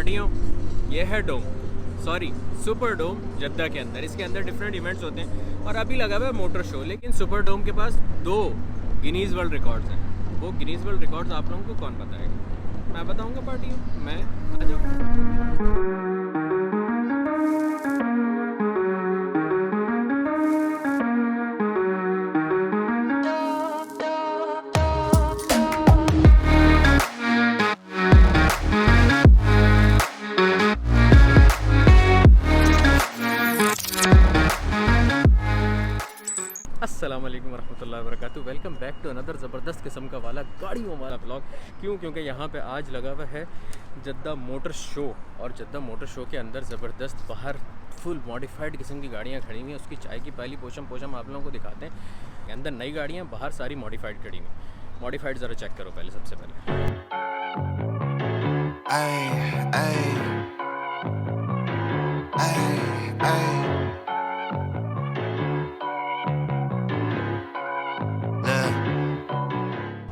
पार्टियों, ये है डोम, सॉरी सुपर डोम जद्दा के अंदर। इसके अंदर डिफरेंट इवेंट्स होते हैं और अभी लगा हुआ है मोटर शो। लेकिन सुपर डोम के पास 2 गिनीज़ वर्ल्ड रिकॉर्ड्स हैं। वो गिनीज़ वर्ल्ड रिकॉर्ड्स आप लोगों को कौन बताएगा? मैं बताऊंगा पार्टियों, मैं आ जाऊँ। अस्सलाम वालेकुम रहमतुल्लाहि व बरकातुहू। वेलकम बैक टू अनदर ज़बरदस्त किस्म का वाला गाड़ियों वाला ब्लॉग। क्योंकि यहाँ पे आज लगा हुआ है जद्दा मोटर शो, और जद्दा मोटर शो के अंदर ज़बरदस्त बाहर फुल मॉडिफाइड किस्म की गाड़ियाँ खड़ी हुई हैं। उसकी चाय की पहली पोशम आप लोगों को दिखाते हैं। अंदर नई गाड़ियाँ, बाहर सारी मॉडिफाइड खड़ी हुई। मॉडिफाइड ज़रा चेक करो पहले, सबसे पहले।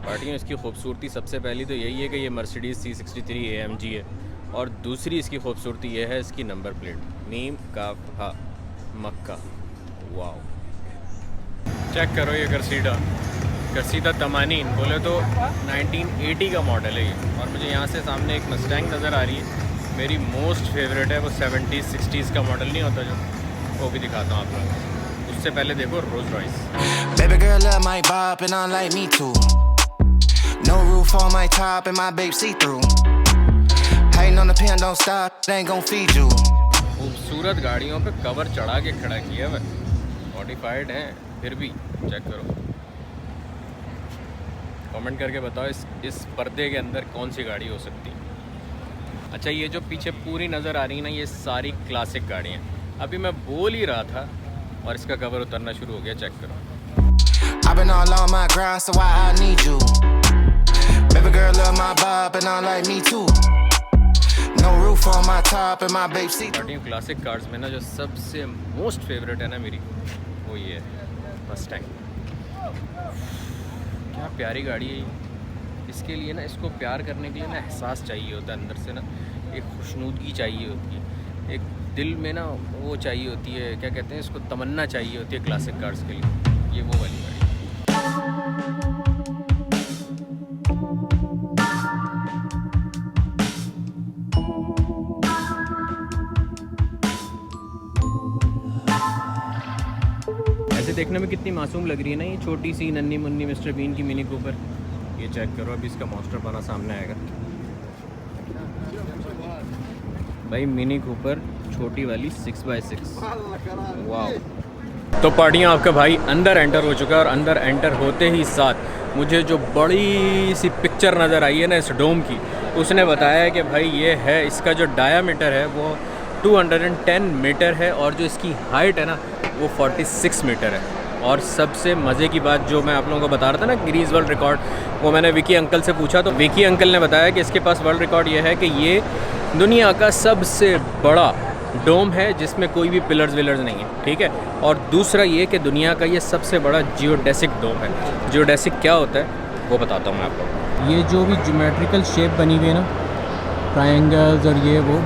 पार्टियों, इसकी खूबसूरती सबसे पहली तो यही है कि ये मर्सिडीज़ C63 AMG है, और दूसरी इसकी खूबसूरती ये है इसकी नंबर प्लेट, मीम काफ हा मक्का। वाओ, चेक करो ये करसीदा तमानीन बोले तो 1980 का मॉडल है ये। और मुझे यहाँ से सामने एक मस्टैंग नज़र आ रही है, मेरी मोस्ट फेवरेट है। वो 70s 60s का मॉडल नहीं होता जो, वो भी दिखाता हूँ आप लोगों को। उससे पहले देखो Rolls Royce. Baby girl love my bop and I like me too. No roof on my top and my babe see through. Hating on the pen, don't stop, they ain't gon' feed you. खूबसूरत गाड़ियों पे cover चढ़ा के खड़ा किया है, modified है फिर भी। चेक करो, कमेंट करके बताओ इस पर्दे के अंदर कौन सी गाड़ी हो सकती है। अच्छा, ये जो पीछे पूरी नज़र आ रही है ना, ये सारी क्लासिक गाड़ियाँ। अभी मैं बोल ही रहा था और इसका कवर उतरना शुरू हो गया। चेक करो। I've been all on my grind, so why I need you? Baby girl love my bop and I like me too. No roof on my top and my babe see through. Classic cars में ना जो सबसे most favourite है ना मेरी, वो ये है मस्टैंग। क्या प्यारी गाड़ी है ये। इसके लिए ना, इसको प्यार करने के लिए ना एहसास चाहिए होता है अंदर से ना, एक खुशनुदगी चाहिए होती है, एक दिल में ना वो चाहिए होती है, क्या कहते हैं इसको, तमन्ना चाहिए होती है क्लासिक कार्स के लिए। ये वो वाली गाड़ी। ऐसे देखने में कितनी मासूम लग रही है ना ये छोटी सी नन्ही मुन्नी मिस्टर बीन की मिनी कूपर। ये चेक करो, अभी इसका मॉन्स्टर बना सामने आएगा भाई। मिनी कूपर छोटी वाली 6x6। वाह। तो पार्टियाँ, आपका भाई अंदर एंटर हो चुका है, और अंदर एंटर होते ही साथ मुझे जो बड़ी सी पिक्चर नज़र आई है ना इस डोम की, उसने बताया कि भाई ये है, इसका जो डायामीटर है वो 210 मीटर है, और जो इसकी हाइट है ना वो 46 मीटर है। और सबसे मज़े की बात जो मैं आप लोगों को बता रहा था ना, गिनीज़ वर्ल्ड रिकॉर्ड, वो मैंने विकी अंकल से पूछा, तो विकी अंकल ने बताया कि इसके पास वर्ल्ड रिकॉर्ड ये है कि ये दुनिया का सबसे बड़ा डोम है जिसमें कोई भी पिलर्स विलर्स नहीं है, ठीक है। और दूसरा ये कि दुनिया का ये सबसे बड़ा जियोडेसिक डोम है। जियोडेसिक क्या होता है वो बताता हूँ मैं आपको। ये जो भी ज्योमेट्रिकल शेप बनी हुई है ना, ट्रायंगल्स और ये वो,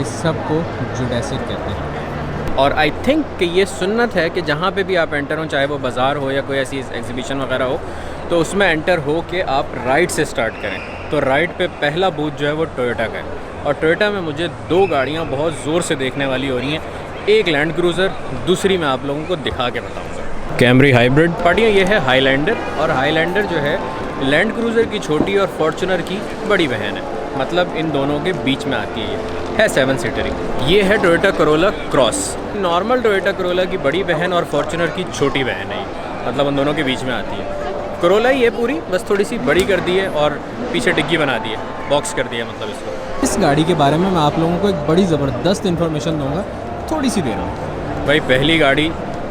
इस सब को जियोडेसिक कहते हैं। और आई थिंक कि ये सुन्नत है कि जहाँ पे भी आप एंटर हो, चाहे वो बाज़ार हो या कोई ऐसी एग्जीबिशन वगैरह हो, तो उसमें एंटर हो के आप राइट से स्टार्ट करें। तो राइट पे पहला बूथ जो है वो टोयोटा का है, और टोयोटा में मुझे 2 गाड़ियाँ बहुत ज़ोर से देखने वाली हो रही हैं। एक लैंड क्रूज़र, दूसरी मैं आप लोगों को दिखा के बताऊँगा कैमरी हाइब्रिड। पार्टियाँ, ये है हाईलैंडर, और हाईलैंडर जो है लैंड क्रूज़र की छोटी और फॉर्च्यूनर की बड़ी बहन है, मतलब इन दोनों के बीच में आती है 7 सीटर ही। ये है Toyota Corolla cross. Normal Toyota Corolla की बड़ी बहन और फॉर्च्यूनर की छोटी बहन है, मतलब उन दोनों के बीच में आती है। करोला ही है पूरी, बस थोड़ी सी बड़ी कर दी है और पीछे डिग्गी बना दी है, बॉक्स कर दिया मतलब इसको। इस गाड़ी के बारे में मैं आप लोगों को एक बड़ी ज़बरदस्त इन्फॉर्मेशन दूंगा थोड़ी सी देर में। भाई पहली गाड़ी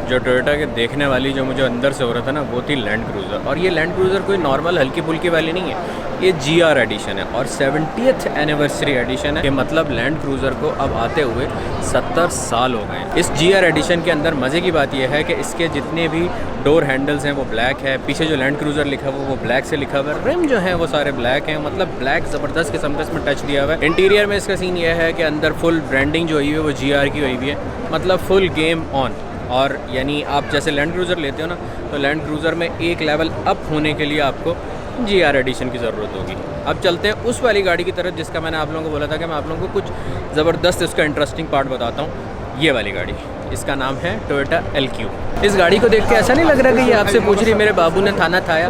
जो टोयोटा के देखने वाली जो मुझे अंदर से हो रहा था ना, वो थी लैंड क्रूज़र। और ये लैंड क्रूज़र कोई नॉर्मल हल्की फुल्की वाली नहीं है, ये GR एडिशन है और 70th एनिवर्सरी एडिशन है। ये मतलब लैंड क्रूज़र को अब आते हुए 70 साल हो गए। इस GR एडिशन के अंदर मज़े की बात यह है कि इसके जितने भी डोर हैंडल्स हैं वो ब्लैक है, पीछे जो लैंड क्रूज़र लिखा हुआ वो ब्लैक से लिखा हुआ है, रिम जो है वो सारे ब्लैक हैं, मतलब ब्लैक ज़बरदस्त किस्म का इसमें टच दिया हुआ है। इंटीरियर में इसका सीन ये है कि अंदर फुल ब्रांडिंग जो हुई है वो GR की हुई है, मतलब फुल गेम ऑन। और यानी आप जैसे लैंड क्रूज़र लेते हो ना, तो लैंड क्रूज़र में एक लेवल अप होने के लिए आपको GR एडिशन की ज़रूरत होगी। अब चलते हैं उस वाली गाड़ी की तरफ जिसका मैंने आप लोगों को बोला था कि मैं आप लोगों को कुछ ज़बरदस्त इसका इंटरेस्टिंग पार्ट बताता हूँ। ये वाली गाड़ी, इसका नाम है टोयोटा LQ। इस गाड़ी को देख के ऐसा नहीं लग रहा कि ये आपसे पूछ रही है मेरे बाबू ने थाना थाया।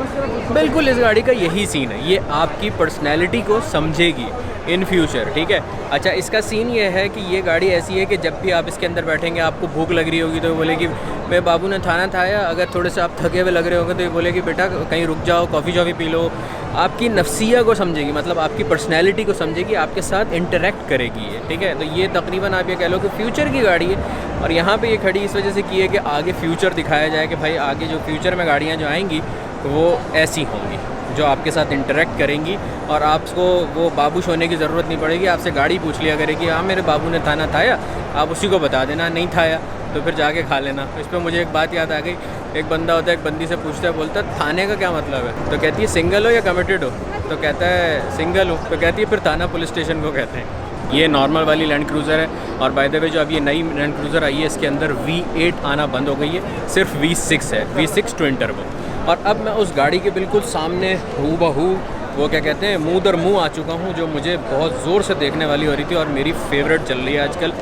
बिल्कुल इस गाड़ी का यही सीन है, ये आपकी पर्सनैलिटी को समझेगी इन फ्यूचर, ठीक है। अच्छा, इसका सीन ये है कि ये गाड़ी ऐसी है कि जब भी आप इसके अंदर बैठेंगे, आपको भूख लग रही होगी तो बोलेगी मेरे बाबू ने थाना थाया। अगर थोड़े से आप थके हुए लग रहे होंगे तो ये बोलेगी बेटा कहीं रुक जाओ, कॉफ़ी शॉफ़ी पी लो। आपकी नफ्सिया को समझेगी, मतलब आपकी पर्सनैलिटी को समझेगी, आपके साथ इंटरेक्ट करेगी ये, ठीक है। तो ये तकरीबन आप ये कह लो कि फ्यूचर की गाड़ी है। और यहाँ पे ये खड़ी इस वजह से की है कि आगे फ्यूचर दिखाया जाए कि भाई आगे जो फ्यूचर में गाड़ियाँ जो आएंगी वो ऐसी होंगी जो आपके साथ इंटरेक्ट करेंगी और आपको वो बाबूश होने की ज़रूरत नहीं पड़ेगी। आपसे गाड़ी पूछ लिया करेगी हाँ मेरे बाबू ने थाना थाया, आप उसी को बता देना, नहीं थाया तो फिर जाके खा लेना। इस पर मुझे एक बात याद आ गई, एक बंदा होता है, एक बंदी से पूछता है, बोलता है थाने का क्या मतलब है? तो कहती है सिंगल हो या कमिटेड हो? तो कहता है सिंगल हो। तो कहती है फिर थाना पुलिस स्टेशन को कहते हैं। ये नॉर्मल वाली लैंड क्रूज़र है और बाय द वे जो अब ये नई लैंड क्रूज़र आई है इसके अंदर V8 आना बंद हो गई है, सिर्फ V6 है, V6 ट्विन टर्बो। और अब मैं उस गाड़ी के बिल्कुल सामने हूबहू वो क्या कहते हैं मुँह दर मुँह आ चुका हूँ, जो मुझे बहुत ज़ोर से देखने वाली हो रही थी और मेरी फेवरेट चल रही है आजकल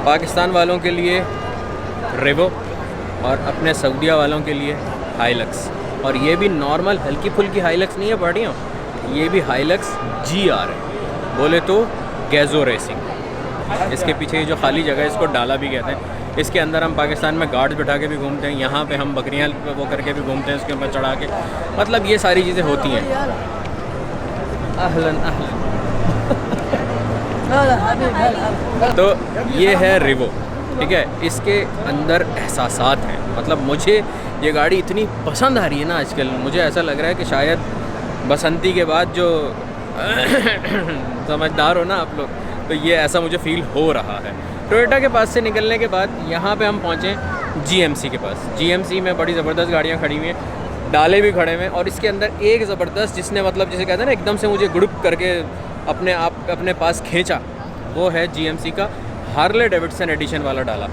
पाकिस्तान वालों के लिए रेवो और अपने सऊदीया वालों के लिए हाइलक्स। और ये भी नॉर्मल हल्की फुल्की हाइलक्स नहीं है पार्टियों, ये भी हाइलक्स GR है, बोले तो गैज़ो रेसिंग। इसके पीछे जो खाली जगह है इसको डाला भी कहते हैं। इसके अंदर हम पाकिस्तान में गार्ड्स बिठा के भी घूमते हैं, यहाँ पे हम बकरियाँ वो करके भी घूमते हैं, इसके ऊपर चढ़ा के, मतलब ये सारी चीज़ें होती हैं। अहलन अहलन। तो ये है रिवो, ठीक है। इसके अंदर एहसासात हैं, मतलब मुझे ये गाड़ी इतनी पसंद आ रही है ना आजकल, मुझे ऐसा लग रहा है कि शायद बसंती के बाद जो समझदार हो ना आप लोग, तो ये ऐसा मुझे फ़ील हो रहा है। टोयोटा के पास से निकलने के बाद यहाँ पे हम पहुँचे GMC के पास। GMC में बड़ी ज़बरदस्त गाड़ियाँ खड़ी हुई हैं, डाले भी खड़े हुए हैं और इसके अंदर एक ज़बरदस्त जिसने मतलब जिसे कहते हैं ना एकदम से मुझे ग्रुप करके अपने पास खींचा, वो है GMC का हार्ले डेविडसन एडिशन वाला डाला।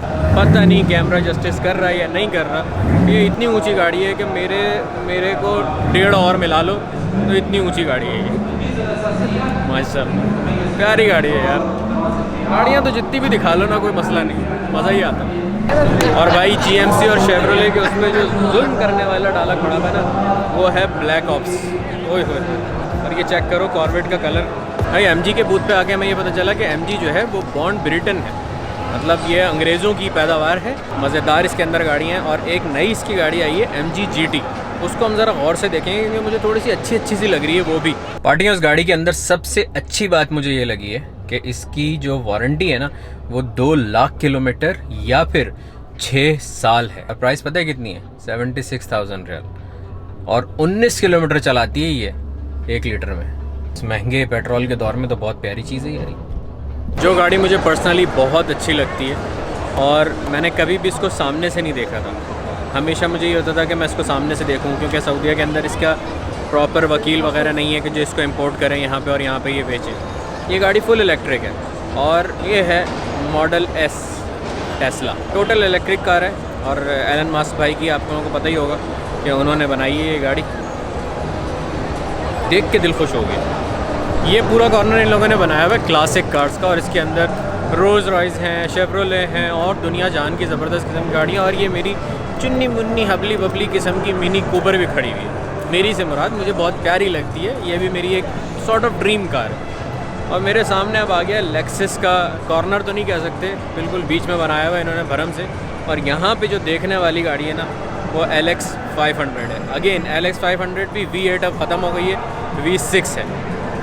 पता नहीं कैमरा जस्टिस कर रहा है या नहीं कर रहा। ये इतनी ऊंची गाड़ी है कि मेरे को 1.5 और मिला लो तो इतनी ऊंची गाड़ी है ये, माशाल्लाह प्यारी गाड़ी है यार। गाड़ियाँ तो जितनी भी दिखा लो ना कोई मसला नहीं, मज़ा ही आता है। और भाई GMC और शेवरोले के उसमें जो जुल्म करने वाला डाला खड़ा है ना, वो है ब्लैक ऑप्स। ओए होए, और ये चेक करो कॉर्वेट का कलर। भाई MG के बूथ पे आके हमें ये पता चला कि MG जो है वो बॉर्न ब्रिटेन है, मतलब ये अंग्रेज़ों की पैदावार है। मज़ेदार इसके अंदर गाड़ियाँ हैं और एक नई इसकी गाड़ी आई है MG GT, उसको हम ज़रा गौर से देखेंगे क्योंकि मुझे थोड़ी सी अच्छी सी लग रही है वो भी। पार्टियाँ उस गाड़ी के अंदर सबसे अच्छी बात मुझे ये लगी है कि इसकी जो वारंटी है ना वो 2 लाख किलोमीटर या फिर 6 साल है। और प्राइस पता है कितनी है? 76,000 रियाल और 19 किलोमीटर चलाती है ये 1 लीटर में। इस महंगे पेट्रोल के दौर में तो बहुत प्यारी चीज़ है यार। जो गाड़ी मुझे पर्सनली बहुत अच्छी लगती है और मैंने कभी भी इसको सामने से नहीं देखा था, हमेशा मुझे ये होता था कि मैं इसको सामने से देखूं क्योंकि सऊदीया के अंदर इसका प्रॉपर वकील वगैरह नहीं है कि जो इसको इंपोर्ट करें यहाँ पे और यहाँ पे ये बेचें। ये गाड़ी फुल इलेक्ट्रिक है और ये है model S Tesla, total electric car है। और एलन मास्क भाई की आप लोगों को पता ही होगा कि उन्होंने बनाई है ये गाड़ी, देख के दिल खुश हो गया। ये पूरा कॉर्नर इन लोगों ने बनाया हुआ है क्लासिक कार्स का और इसके अंदर रोज़ रॉयस हैं, शेवरोले हैं और दुनिया जान की ज़बरदस्त किस्म की गाड़ियाँ। और ये मेरी चुन्नी मुन्नी हबली बबली किस्म की मिनी कूपर भी खड़ी हुई है। मेरी से मुराद मुझे बहुत प्यारी लगती है, ये भी मेरी एक सॉर्ट ऑफ ड्रीम कार है। और मेरे सामने अब आ गया लेक्सस का कॉर्नर, तो नहीं कह सकते, बिल्कुल बीच में बनाया हुआ है इन्होंने भरम से। और यहाँ पे जो देखने वाली गाड़ी है ना वो LX 500 है। अगेन LX 500 भी V8 अब ख़त्म हो गई है, V6 है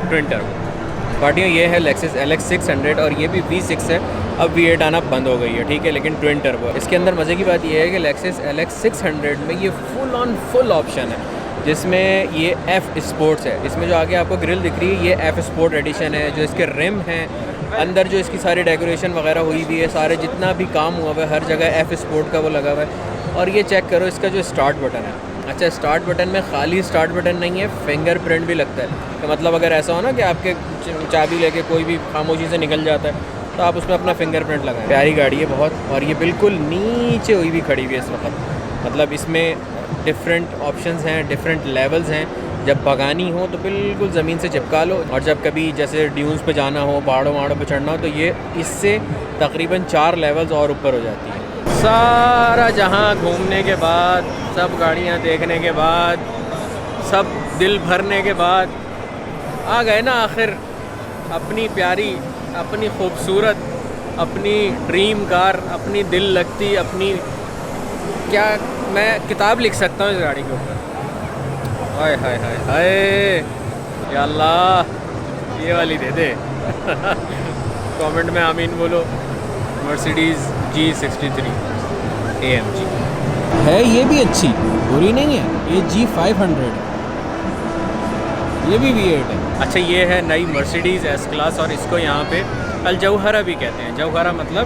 ट्विन टर्बो। पार्टियाँ ये है लेक्सस LX 600 और ये भी V6 है अब V8 आना बंद हो गई है, ठीक है, लेकिन ट्विन टर्बो। इसके अंदर मज़े की बात यह है कि Lexus LX 600 में ये फुल ऑप्शन है, जिसमें ये F स्पोर्ट्स है। इसमें जो आगे आपको ग्रिल दिख रही है ये F स्पोर्ट एडिशन है। जो इसके रिम हैं, अंदर जो इसकी सारी डेकोरेशन वगैरह हुई हुई है, सारे जितना भी काम हुआ हुआ है हर जगह F स्पोर्ट का वो लगा हुआ है। और ये चेक करो इसका जो स्टार्ट बटन है। अच्छा, स्टार्ट बटन में खाली स्टार्ट बटन नहीं है, फिंगरप्रिंट भी लगता है। तो मतलब अगर ऐसा हो ना कि आपके चाबी लेके कोई भी खामोशी से निकल जाता है तो आप उसमें अपना फिंगरप्रिंट लगाएं। प्यारी गाड़ी है बहुत, और ये बिल्कुल नीचे हुई भी खड़ी हुई है इस वक्त। मतलब इसमें डिफरेंट ऑप्शंस हैं, डिफरेंट लेवल्स हैं। जब भगानी हो तो बिल्कुल ज़मीन से चिपका लो, और जब कभी जैसे ड्यून्स पे जाना हो, पहाड़ों वहाड़ों पे चढ़ना हो, तो ये इससे तकरीबन 4 लेवल्स और ऊपर हो जाती है। सारा जहां घूमने के बाद, सब गाड़ियां देखने के बाद, सब दिल भरने के बाद आ गए ना आखिर अपनी प्यारी, अपनी खूबसूरत, अपनी ड्रीम कार, अपनी दिल लगती, अपनी, क्या मैं किताब लिख सकता हूँ इस गाड़ी के ऊपर। हाय हाय हाय हाय, या अल्लाह ये वाली दे दे। कमेंट में आमीन बोलो। मर्सिडीज़ G63 AMG है, ये भी अच्छी, बुरी नहीं है। ये G500 ये भी V8 है। अच्छा, ये है नई मर्सिडीज़ S क्लास, और इसको यहाँ पे अल जौहरा भी कहते हैं। जौहरा मतलब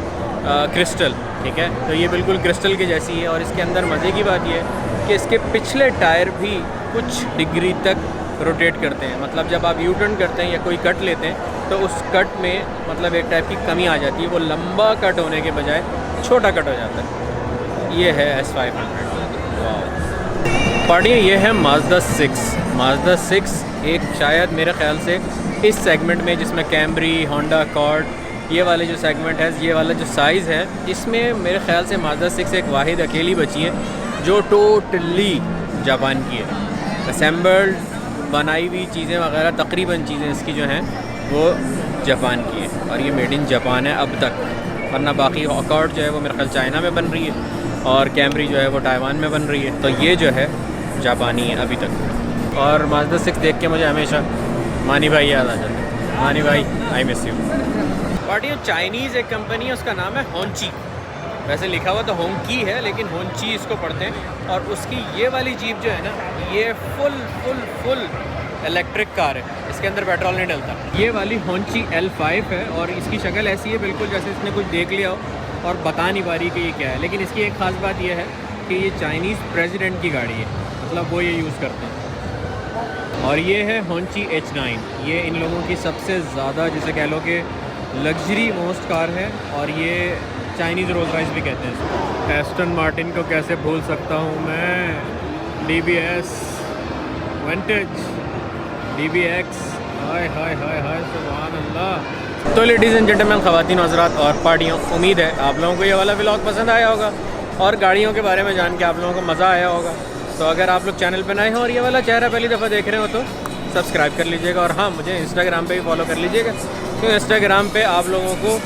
क्रिस्टल, ठीक है। तो ये बिल्कुल क्रिस्टल की जैसी है। और इसके अंदर मज़े की बात ये है कि इसके पिछले टायर भी कुछ डिग्री तक रोटेट करते हैं। मतलब जब आप यू टर्न करते हैं या कोई कट लेते हैं तो उस कट में मतलब एक टाइप की कमी आ जाती है, वो लंबा कट होने के बजाय छोटा कट हो जाता है। ये है S500। वाह पार्टियाँ, ये है माज़दा 6 एक शायद मेरे ख़्याल से इस सेगमेंट में, जिसमें कैमरी, होंडा अकॉर्ड, ये वाले जो सेगमेंट है, ये वाला जो साइज़ है, इसमें मेरे ख़्याल से माज़दा 6 एक वाहिद अकेली बची है जो टोटली जापान की है। असेंबल्ड, बनाई हुई चीज़ें वगैरह, तकरीबन चीज़ें इसकी जो हैं वो जापान की है, और ये मेड इन जापान है अब तक। वरना बाकी अकॉर्ड जो है वो मेरे ख्याल चाइना में बन रही है, और कैमरी जो है वो ताइवान में बन रही है। तो ये जो है जापानी है अभी तक। और माज़दा 6 देख के मुझे हमेशा मानी भाई याद आ जाता है। मानी भाई, आई मिस यू। पार्टियों, चाइनीज़ एक कंपनी है, उसका नाम है होंची। वैसे लिखा हुआ तो होंकी है, लेकिन होंची इसको पढ़ते हैं। और उसकी ये वाली जीप जो है ना, ये फुल इलेक्ट्रिक कार है, इसके अंदर पेट्रोल नहीं डलता। ये वाली होंची L5 है, और इसकी शक्ल ऐसी है बिल्कुल जैसे इसने कुछ देख लिया हो और बता नहीं पा रही कि ये क्या है। लेकिन इसकी एक ख़ास बात यह है कि ये चाइनीज़ प्रेसिडेंट की गाड़ी है, मतलब वो ये यूज़ करते हैं। और ये है होंची H9, ये इन लोगों की सबसे ज़्यादा, जिसे कह लो कि लग्जरी मोस्ट कार है, और ये चाइनीज़ रोल्स रॉयस भी कहते हैं इसको। एस्टन मार्टिन को कैसे भूल सकता हूँ मैं, DBS, विंटेज, DBX, हाय हाय हाय हाय, सुभान अल्लाह। तो लेडीज़ एंड जेंटलमैन, ख़वातीन हज़रात और पार्टियों, उम्मीद है आप लोगों को ये वाला व्लॉग पसंद आया होगा और गाड़ियों के बारे में जान के आप लोगों को मज़ा आया होगा। तो अगर आप लोग चैनल पर नए हो और ये वाला चेहरा पहली दफ़ा देख रहे हो तो सब्सक्राइब कर लीजिएगा। और हाँ, मुझे इंस्टाग्राम पे भी फॉलो कर लीजिएगा, क्योंकि इंस्टाग्राम पे आप लोगों को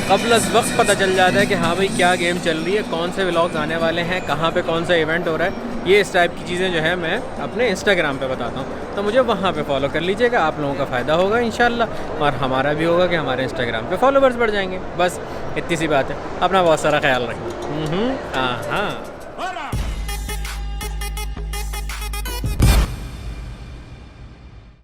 क़ब्ल अज़ वक्त पता चल जाता है कि हाँ भाई क्या गेम चल रही है, कौन से व्लॉग्स आने वाले हैं, कहाँ पे कौन सा इवेंट हो रहा है। ये इस टाइप की चीज़ें जो है मैं अपने इंस्टाग्राम पे बताता हूँ, तो मुझे वहाँ पे फॉलो कर लीजिएगा। आप लोगों का फ़ायदा होगा इंशाल्लाह, और हमारा भी होगा कि हमारे इंस्टाग्राम पे फॉलोवर्स बढ़ जाएंगे। बस इतनी सी बात है। अपना बहुत सारा ख्याल रखें। हाँ।